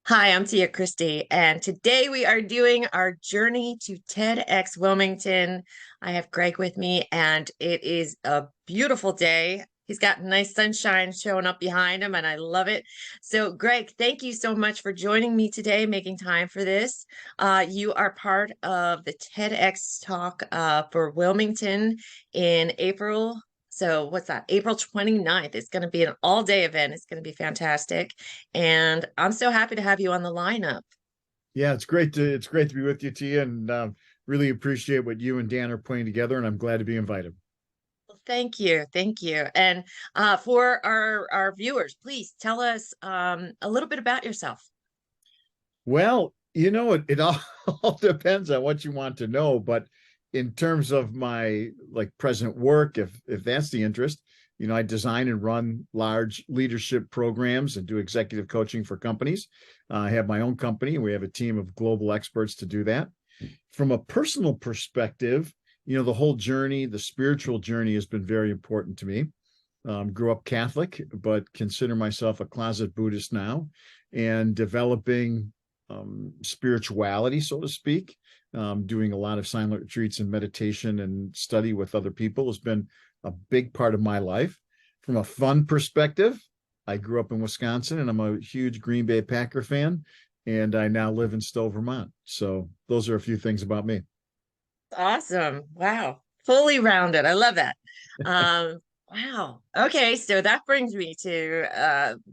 Hi, I'm Tia Cristy, and today we are doing our journey to TEDx Wilmington. I have Greg with me, and it is a beautiful day. He's got nice sunshine showing up behind him, and I love it. So, Greg, thank you so much for joining me today, making time for this. You are part of the TEDx talk for Wilmington in April. So, what's that? April 29th. It's going to be an all-day event. It's going to be fantastic. And I'm so happy to have you on the lineup. Yeah, it's great to be with you, Tia, and really appreciate what you and Dan are putting together, and I'm glad to be invited. Well, thank you. Thank you. And for our viewers, please tell us a little bit about yourself. Well, it all, all depends on what you want to know, but in terms of my present work, if that's the interest, I design and run large leadership programs and do executive coaching for companies. I have my own company, and we have a team of global experts to do that. From a personal perspective, the whole journey, the spiritual journey has been very important to me. Grew up Catholic, but consider myself a closet Buddhist now, and developing spirituality, so to speak. Doing a lot of silent retreats and meditation and study with other people has been a big part of my life. From a fun perspective, I grew up in Wisconsin, and I'm a huge Green Bay Packer fan, and I now live in Stowe, Vermont. So those are a few things about me. Awesome. Wow. Fully rounded. I love that. Um, wow. Okay, so that brings me to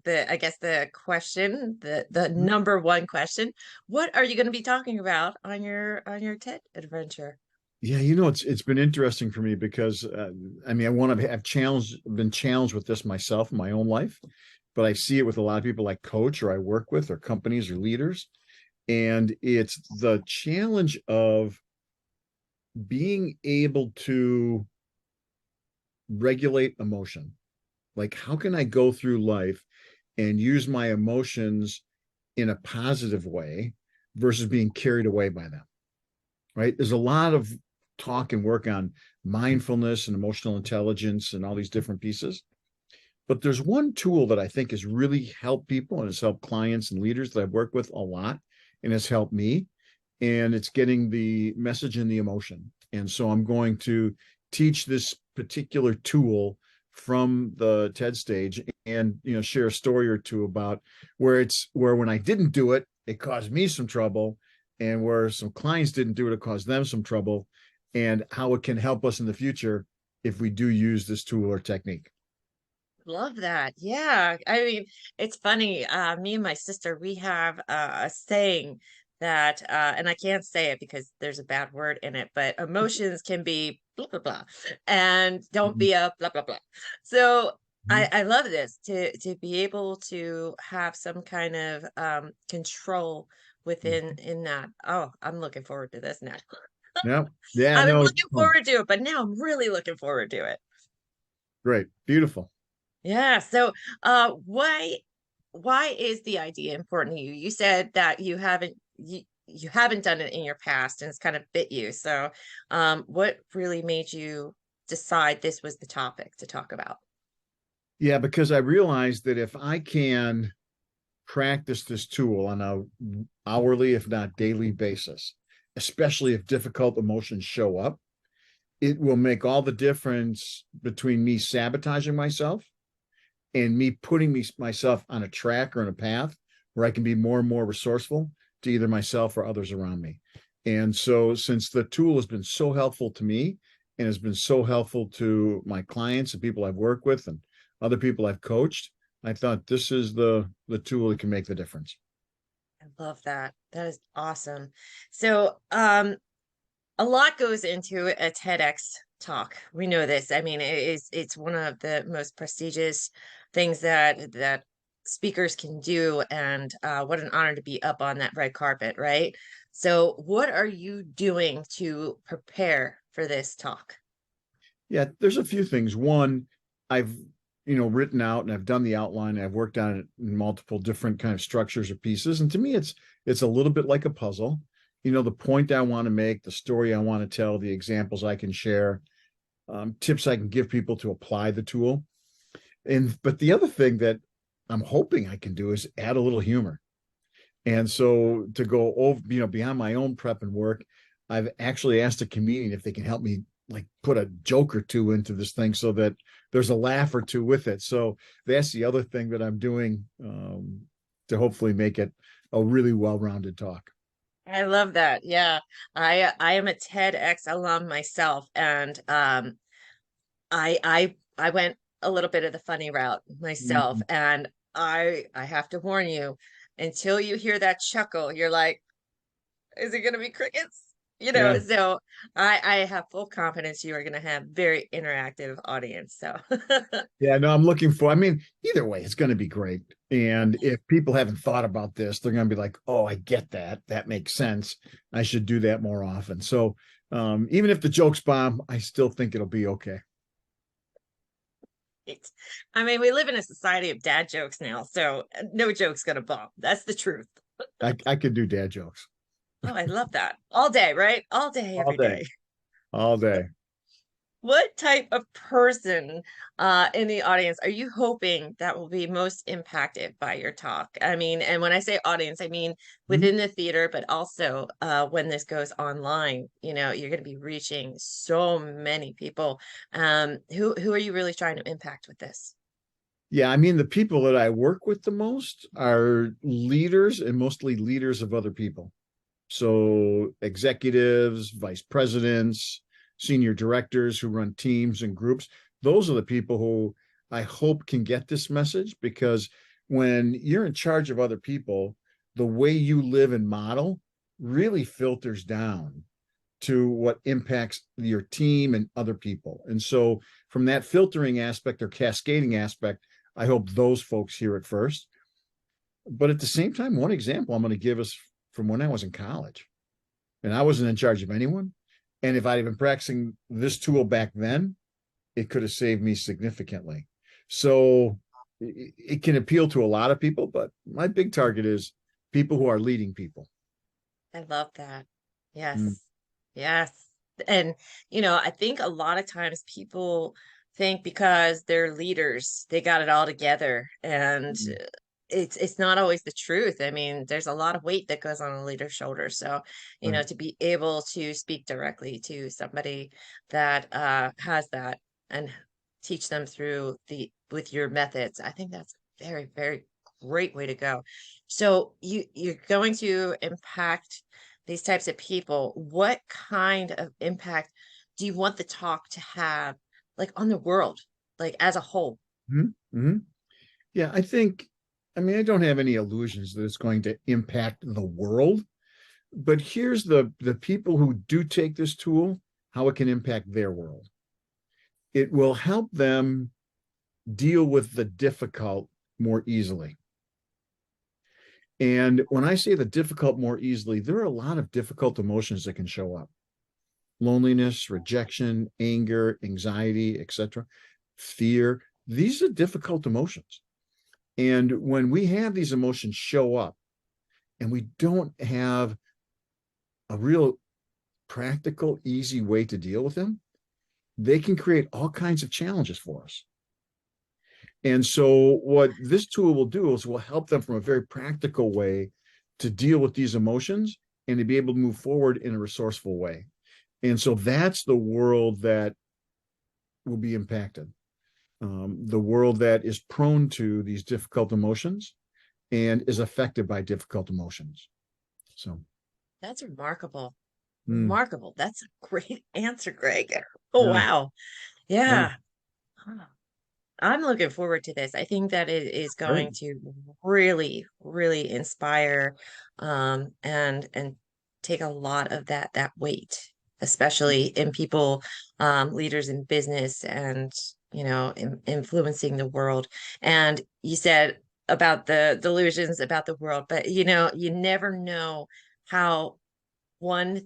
I guess the question, the number one question. What are you going to be talking about on your TED adventure? Yeah, it's been interesting for me because I mean, I want to have been challenged with this myself in my own life, but I see it with a lot of people I coach or I work with or companies or leaders. And it's the challenge of being able to regulate emotion. Like, how can I go through life and use my emotions in a positive way versus being carried away by them? Right? There's a lot of talk and work on mindfulness and emotional intelligence and all these different pieces. But there's one tool that I think has really helped people and has helped clients and leaders that I've worked with a lot and has helped me. And it's getting the message and the emotion. And so I'm going to teach this particular tool from the TED stage and share a story or two about where when I didn't do it, it caused me some trouble, and where some clients didn't do it, it caused them some trouble, and how it can help us in the future if we do use this tool or technique. Love that. Yeah. I mean, it's funny. Me and my sister, we have a saying that, and I can't say it because there's a bad word in it, but emotions can be blah, blah, blah, and don't Mhm. be a blah, blah, blah. So Mhm. I love this to be able to have some kind of control within in that. Oh, I'm looking forward to this now. Yeah. Yeah. I've been No, it's looking fun. forward to it, but now I'm really looking forward to it. Great. Beautiful. Yeah. So, why is the idea important to you? You said that you haven't done it in your past and it's kind of bit you. So, what really made you decide this was the topic to talk about? Yeah, because I realized that if I can practice this tool on a hourly, if not daily basis, especially if difficult emotions show up, it will make all the difference between me sabotaging myself and me putting myself on a track or on a path where I can be more and more resourceful to either myself or others around me. And so, since the tool has been so helpful to me and has been so helpful to my clients and people I've worked with and other people I've coached, I thought this is the tool that can make the difference. I love that. That is awesome. So, a lot goes into a TEDx talk. We know this. I mean, it's one of the most prestigious things that speakers can do, and what an honor to be up on that red carpet, right? So, what are you doing to prepare for this talk? Yeah, there's a few things. One, I've written out and I've done the outline. And I've worked on it in multiple different kind of structures or pieces. And to me, it's a little bit like a puzzle. The point I want to make, the story I want to tell, the examples I can share, tips I can give people to apply the tool. And but the other thing that I'm hoping I can do is add a little humor. And so to go over, beyond my own prep and work, I've actually asked a comedian if they can help me like put a joke or two into this thing so that there's a laugh or two with it. So that's the other thing that I'm doing to hopefully make it a really well-rounded talk. I love that. Yeah. I am a TEDx alum myself, and I went a little bit of the funny route myself, Mhm. and I have to warn you, until you hear that chuckle, you're like, is it going to be crickets? Yeah. So I have full confidence you are going to have very interactive audience. So Yeah, no, I'm looking for, I mean, either way, it's going to be great. And if people haven't thought about this, they're going to be like, oh, I get that. That makes sense. I should do that more often. So even if the jokes bomb, I still think it'll be okay. it's, I mean, we live in a society of dad jokes now, so no joke's going to bomb. That's the truth. I could do dad jokes Oh, I love that. All day, right? All day, all every day, day. all day. What type of person in the audience are you hoping that will be most impacted by your talk? I mean, and when I say audience, I mean Mhm. within the theater, but also when this goes online, you're going to be reaching so many people. Who are you really trying to impact with this? Yeah, I mean, the people that I work with the most are leaders and mostly leaders of other people. So executives, vice presidents, senior directors who run teams and groups, those are the people who I hope can get this message because when you're in charge of other people, the way you live and model really filters down to what impacts your team and other people. And so from that filtering aspect or cascading aspect, I hope those folks hear it first. But at the same time, one example I'm going to give us from when I was in college and I wasn't in charge of anyone. And if I'd have been practicing this tool back then, it could have saved me significantly. So it can appeal to a lot of people, but my big target is people who are leading people. I love that. Mm, Yes. Yes. And, I think a lot of times people think because they're leaders, they got it all together. And mm, it's not always the truth. I mean, there's a lot of weight that goes on a leader's shoulders. So, right. to be able to speak directly to somebody that has that and teach them through the with your methods, I think that's a very, very great way to go. So you're going to impact these types of people. What kind of impact do you want the talk to have, like on the world, like as a whole? Mhm, mhm. Yeah, I mean, I don't have any illusions that it's going to impact the world, but here's the people who do take this tool, how it can impact their world. It will help them deal with the difficult more easily. And when I say the difficult more easily, there are a lot of difficult emotions that can show up. Loneliness, rejection, anger, anxiety, etc., fear. These are difficult emotions. And when we have these emotions show up and we don't have a real practical, easy way to deal with them, they can create all kinds of challenges for us. And so, what this tool will do is will help them from a very practical way to deal with these emotions and to be able to move forward in a resourceful way. And so, that's the world that will be impacted. The world that is prone to these difficult emotions and is affected by difficult emotions. So, That's remarkable. mm, Remarkable. That's a great answer, Greg. Oh, yeah, wow. yeah, Yeah. Huh. I'm looking forward to this. I think that it is great. going to really, really inspire and take a lot of that weight, especially in people, leaders in business and influencing the world. And you said about the delusions about the world, but you never know how one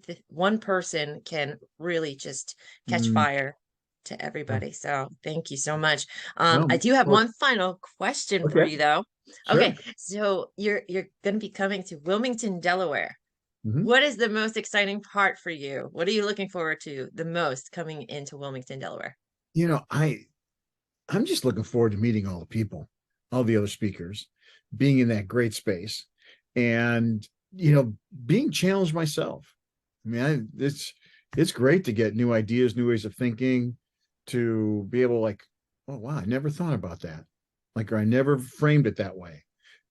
person can really just catch Mm, fire to yeah. everybody. So thank you so much. No, I do have well, one final question for okay, you though. sure. Okay, so you're going to be coming to Wilmington, Delaware. Mhm. What is the most exciting part for you? What are you looking forward to the most coming into Wilmington, Delaware? You know, I'm just looking forward to meeting all the people, all the other speakers, being in that great space. and being challenged myself. I mean, it's great to get new ideas, new ways of thinking, to be able to, like, oh wow, I never thought about that, like, or I never framed it that way.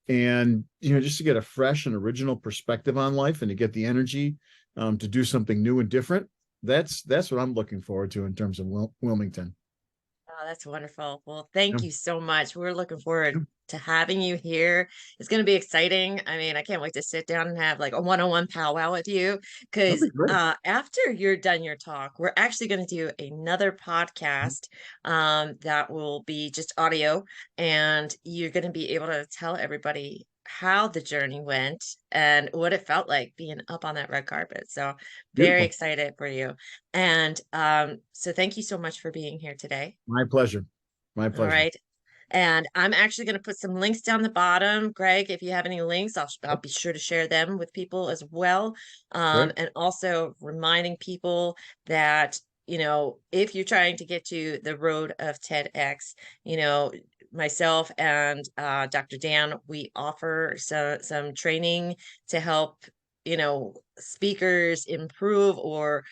And just to get a fresh and original perspective on life, and to get the energy to do something new and different. That's what I'm looking forward to in terms of Wilmington. Oh, that's wonderful. Well, Yeah, thank you so much. We're looking forward to having you here. It's going to be exciting. I mean, I can't wait to sit down and have like a one-on-one powwow with you that'd because be great. after you're done your talk, we're actually going to do another podcast that will be just audio, and you're going to be able to tell everybody how the journey went and what it felt like being up on that red carpet. So very Beautiful. excited for you. And so thank you so much for being here today. My pleasure. My All pleasure. right. And I'm actually going to put some links down the bottom. Greg, if you have any links, I'll Yep. be sure to share them with people as well. Great. And also reminding people that, if you're trying to get to the road of TEDx, you know, myself and Dr. Dan, we offer some training to help, speakers improve or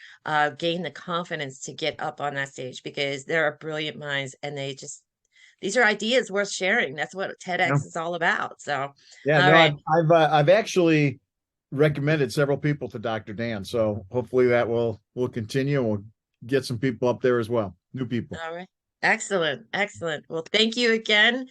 gain the confidence to get up on that stage because there are brilliant minds and these are ideas worth sharing. That's what Yeah. TEDx is all about. So, Yeah. all No, right. I've actually recommended several people to Dr. Dan. So hopefully that will continue. We'll get some people up there as well. New people. All right. Excellent. Excellent. Well, thank you again.